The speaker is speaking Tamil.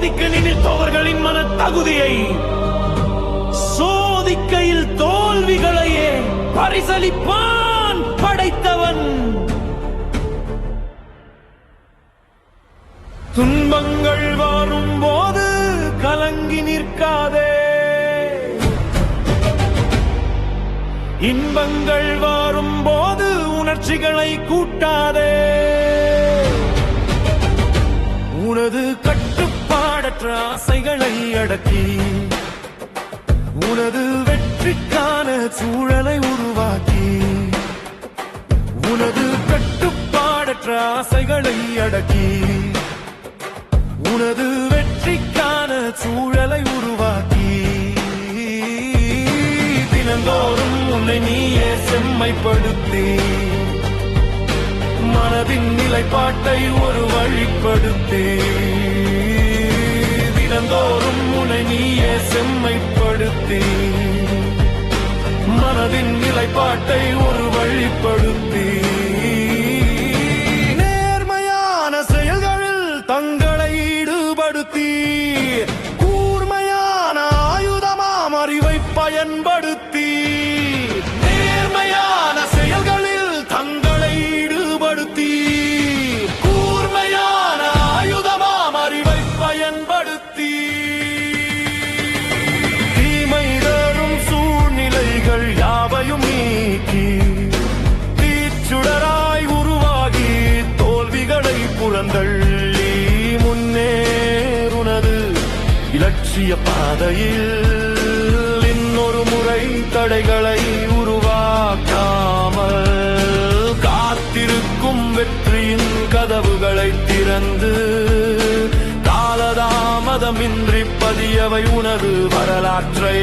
சோதிக்க நினைத்தவர்களின் மன தகுதியை சோதிக்கையில் தோல்விகளையே பரிசளிப்பான் படைத்தவன். துன்பங்கள் வரும்போது கலங்கி நிற்காதே, இன்பங்கள் வரும்போது உணர்ச்சிகளை கூட்டாதே. உனது கட்டுப்பாடற்ற ஆசைகளை அடக்கி உனது வெற்றிக்கான சூழலை உருவாக்கி, உனது கட்டுப்பாடற்ற ஆசைகளை அடக்கி உனது வெற்றிக்கான சூழலை உருவாக்கி, தினந்தோறும் உன்னை நீயே செம்மைப்படுத்தி மனதின் நிலைப்பாட்டை ஒரு வழிப்படுத்தி, தினந்தோறும் உன்னை நீயே செம்மைப்படுத்தி மனதின் நிலைப்பாட்டை ஒரு வழிப்படுத்தி, நேர்மையான செயல்களில் தங்களை ஈடுபடுத்தி கூர்மையான ஆயுதமாம் அறிவை பயன்படுத்தி, நேர்மையான செயல்களில் தங்களை ஈடுபடுத்தி கூர்மையான ஆயுதமாம் அறிவை பயன்படுத்தி, தீமை தரும் சூழ்நிலைகள் யாவையும் நீக்கி தீச்சுடராய் உருவாகி தோல்விகளை புறந்தள்ளி முன்னேறுனது இலட்சிய பாதையில். இன்னொரு முறை தடைகளை உருவாக்காமல் காத்திருக்கும் வெற்றியின் கதவுகளை திறந்து காலதாமதமின்றி பதியவை உனது வரலாற்றை.